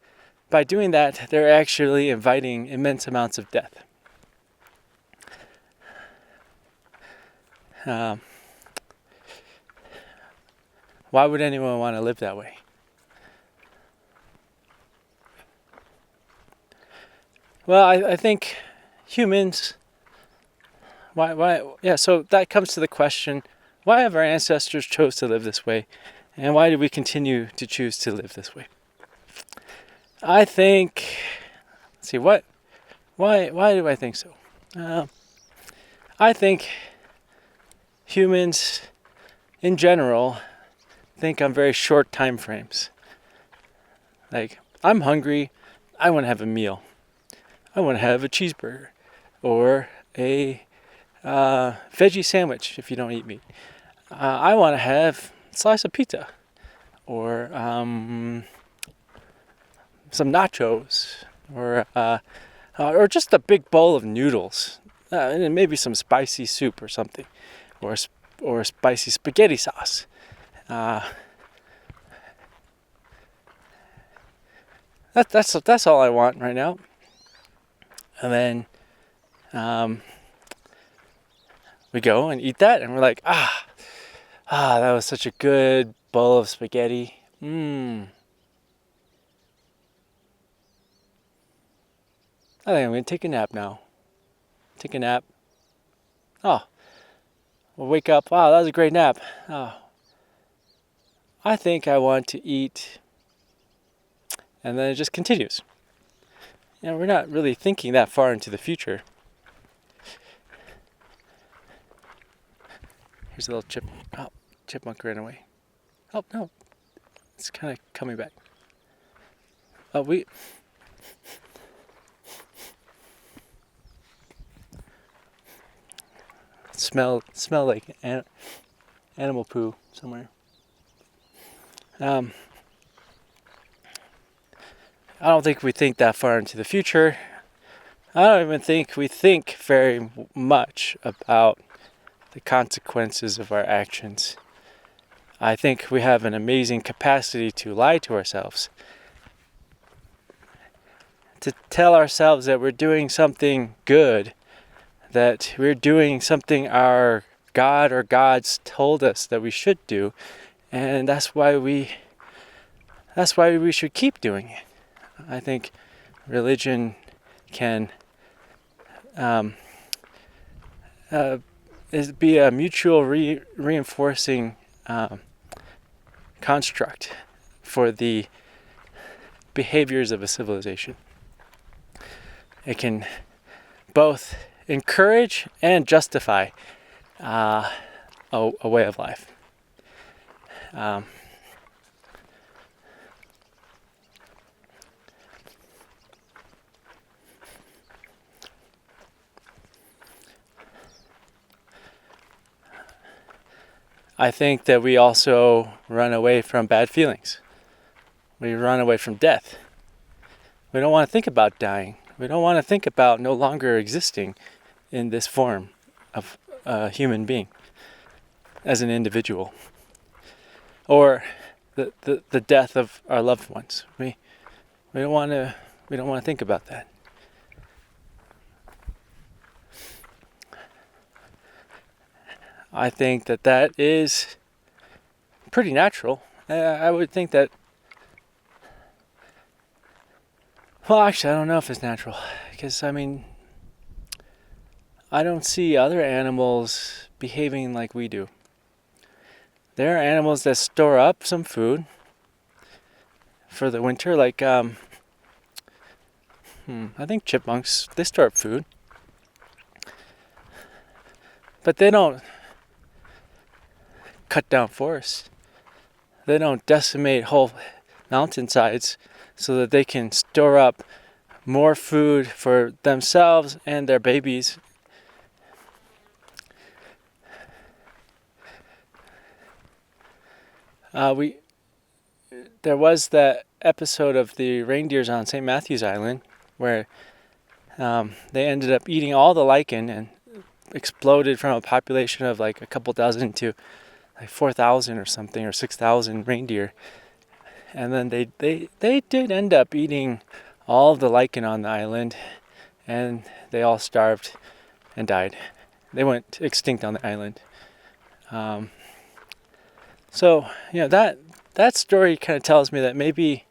By doing that, they're actually inviting immense amounts of death. Why would anyone want to live that way? Well, I think humans... Why? Yeah, so that comes to the question, why have our ancestors chose to live this way? And why do we continue to choose to live this way? I think... Let's see, why do I think so? I think humans, in general, think on very short time frames. Like, I'm hungry, I want to have a meal. I want to have a cheeseburger. Or a veggie sandwich if you don't eat meat. I want to have a slice of pizza. Or nachos, or just a big bowl of noodles, and maybe some spicy soup or something, or spicy spaghetti sauce. That's all I want right now. And then we go and eat that, and we're like, that was such a good bowl of spaghetti. I think I'm gonna take a nap now. Take a nap. We'll wake up. Wow, that was a great nap. I think I want to eat. And then it just continues. We're not really thinking that far into the future. Here's a little chipmunk ran away. Oh, no. It's kind of coming back. Smell like animal poo somewhere. I don't think we think that far into the future. I don't even think we think very much about the consequences of our actions. I think we have an amazing capacity to lie to ourselves. To tell ourselves that we're doing something good, that we're doing something our God or gods told us that we should do, and that's why we should keep doing it. I think religion can be a mutual reinforcing construct for the behaviors of a civilization. It can both encourage and justify a way of life. I think that we also run away from bad feelings. We run away from death. We don't want to think about dying. We don't want to think about no longer existing in this form of a human being as an individual, or the death of our loved ones. We don't want to think about that. I think that is pretty natural. I would think that. Well, actually, I don't know if it's natural, because I don't see other animals behaving like we do. There are animals that store up some food for the winter, like I think chipmunks, they store up food, but they don't cut down forests. They don't decimate whole mountainsides so that they can store up more food for themselves and their babies. There was that episode of the reindeers on St. Matthew's Island where they ended up eating all the lichen and exploded from a population of like a couple dozen to like 4,000 or something, or 6,000 reindeer. And then they did end up eating all of the lichen on the island, and they all starved and died. They went extinct on the island. So that story kind of tells me that maybe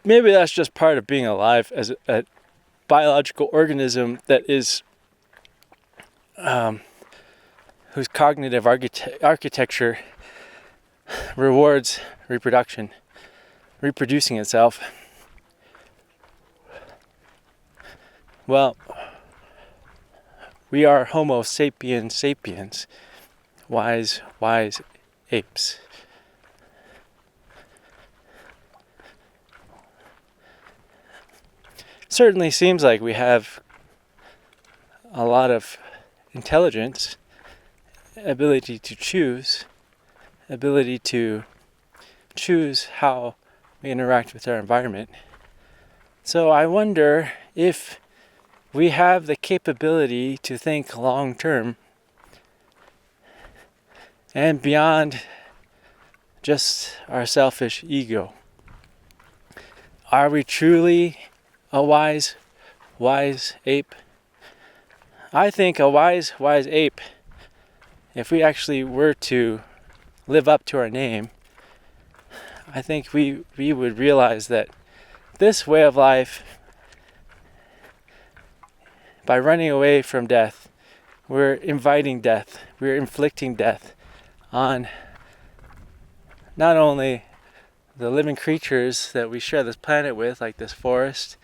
that's just part of being alive as a biological organism that is whose cognitive architecture rewards reproducing itself. Well, we are Homo sapiens sapiens, wise apes. Certainly seems like we have a lot of intelligence, ability to choose how we interact with our environment. So I wonder if we have the capability to think long term and beyond just our selfish ego. Are we truly a wise ape? I think a wise ape, if we actually were to live up to our name, I think we would realize that this way of life, by running away from death, we're inviting death, we're inflicting death on not only the living creatures that we share this planet with, like this forest,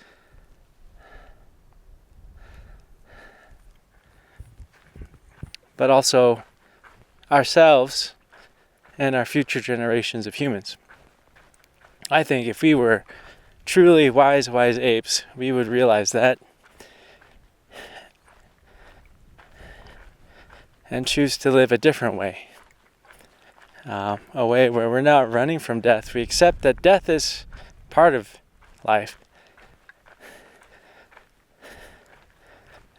but also ourselves and our future generations of humans. I think if we were truly wise apes, we would realize that and choose to live a different way. A way where we're not running from death. We accept that death is part of life.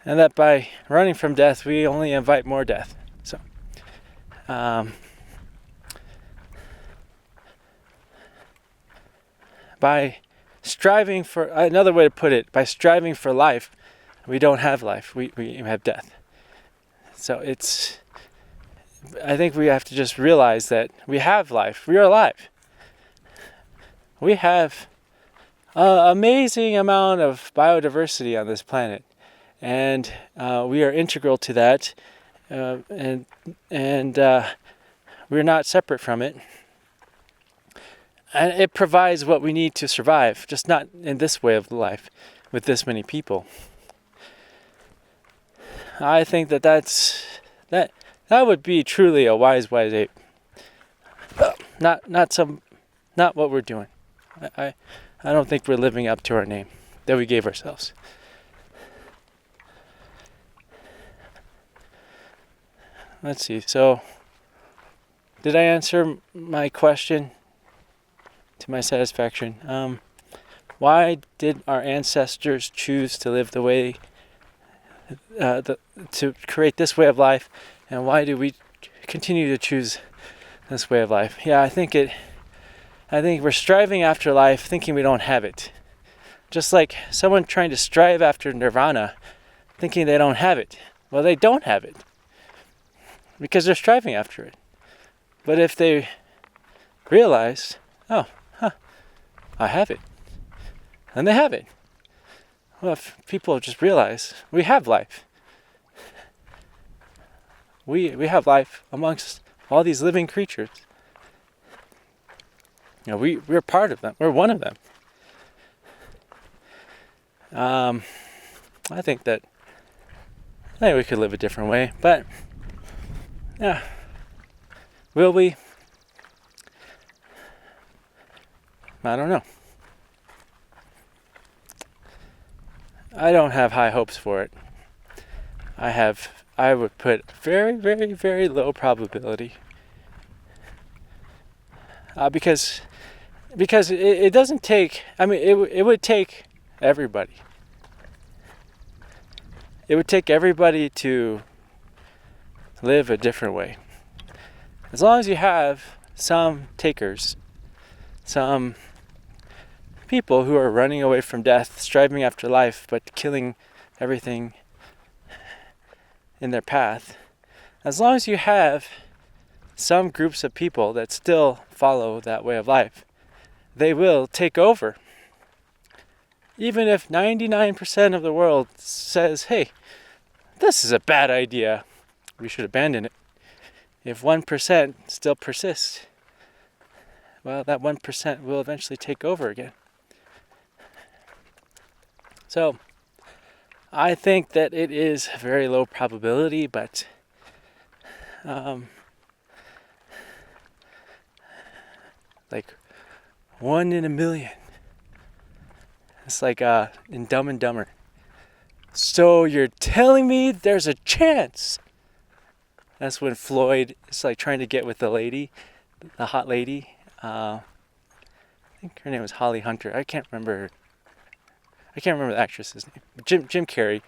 And that by running from death, we only invite more death. So, by striving for, another way to put it, by striving for life, we don't have life, we have death. So I think we have to just realize that we have life, we are alive. We have an amazing amount of biodiversity on this planet, and we are integral to that, and we're not separate from it. And it provides what we need to survive, just not in this way of life, with this many people. I think that would be truly a wise ape. Not what we're doing. I don't think we're living up to our name that we gave ourselves. Let's see. So, did I answer my question to my satisfaction? Why did our ancestors choose to live the way, to create this way of life, and why do we continue to choose this way of life? Yeah, I think we're striving after life, thinking we don't have it. Just like someone trying to strive after nirvana, thinking they don't have it. Well, they don't have it, because they're striving after it. But if they realize, I have it, and they have it. Well, if people just realize we have life, we have life amongst all these living creatures. You know, we're part of them. We're one of them. I think we could live a different way, but yeah, will we? I don't know. I don't have high hopes for it. I would put very, very, very low probability. Because it doesn't take, it would take everybody. It would take everybody to live a different way. As long as you have some takers, some people who are running away from death, striving after life, but killing everything in their path, as long as you have some groups of people that still follow that way of life, they will take over. Even if 99% of the world says, hey, this is a bad idea, we should abandon it. If 1% still persists, well, that 1% will eventually take over again. So, I think that it is a very low probability, but like 1 in a million. It's like in Dumb and Dumber. So you're telling me there's a chance? That's when Floyd is like trying to get with the lady, the hot lady, think her name was Holly Hunter. I can't remember the actress's name. Jim Carrey.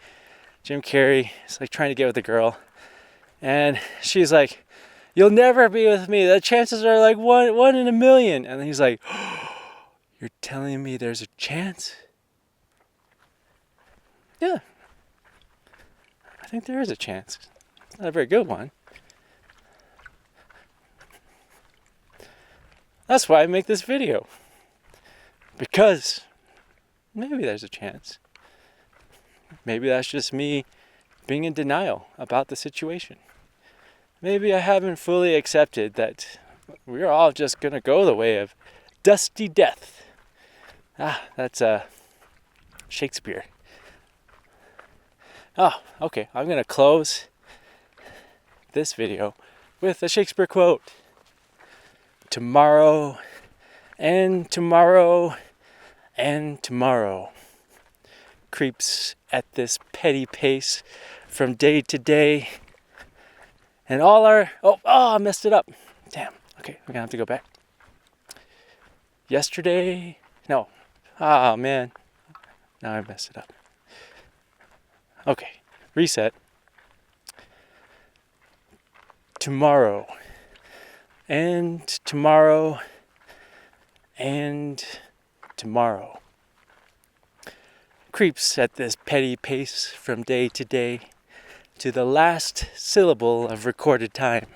Jim Carrey is like trying to get with a girl, and she's like, "You'll never be with me. The chances are like one in a million." And he's like, oh, "You're telling me there's a chance?" Yeah, I think there is a chance. It's not a very good one. That's why I make this video. Because maybe there's a chance. Maybe that's just me being in denial about the situation. Maybe I haven't fully accepted that we're all just going to go the way of dusty death. That's Shakespeare. Oh, okay. I'm going to close this video with a Shakespeare quote. Tomorrow and tomorrow and tomorrow creeps at this petty pace from day to day. And all our... Oh, I messed it up. Damn. Okay, we're going to have to go back. Yesterday... No. Oh, man. Now I messed it up. Okay. Reset. Tomorrow. And tomorrow. And tomorrow. Creeps at this petty pace from day to day to the last syllable of recorded time.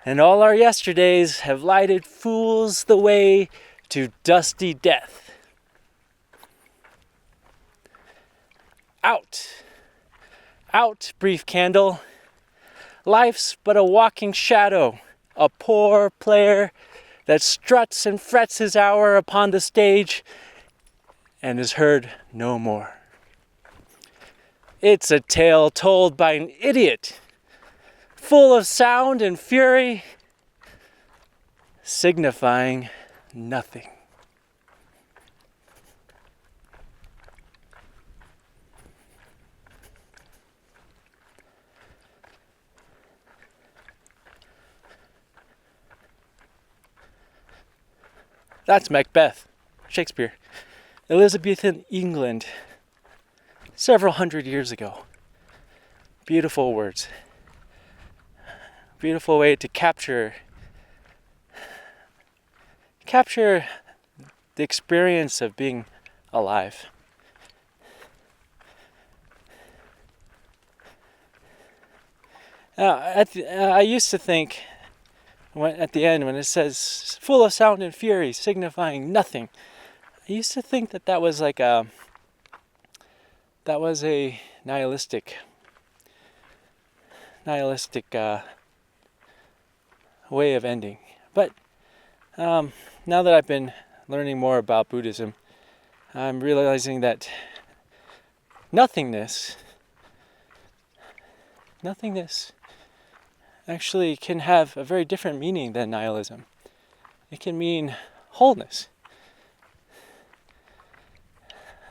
And all our yesterdays have lighted fools the way to dusty death. Out, out, brief candle. Life's but a walking shadow, a poor player that struts and frets his hour upon the stage and is heard no more. It's a tale told by an idiot, full of sound and fury, signifying nothing. That's Macbeth, Shakespeare, Elizabethan England, several hundred years ago. Beautiful words. Beautiful way to capture the experience of being alive. I used to think, at the end when it says full of sound and fury, signifying nothing, I used to think that was like that was a nihilistic way of ending. But now that I've been learning more about Buddhism, I'm realizing that nothingness actually can have a very different meaning than nihilism. It can mean wholeness,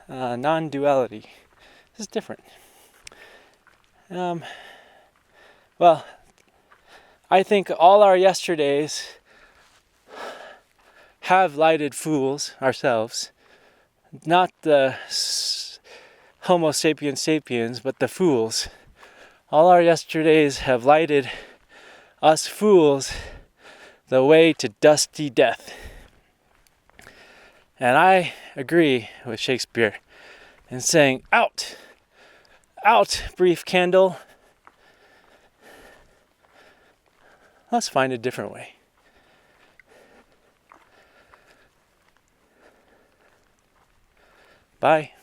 non-duality. This is different. Well, I think all our yesterdays have lighted fools, ourselves, not the Homo sapiens sapiens, but the fools. All our yesterdays have lighted us fools the way to dusty death. And I agree with Shakespeare in saying, out, out, brief candle. Let's find a different way. Bye.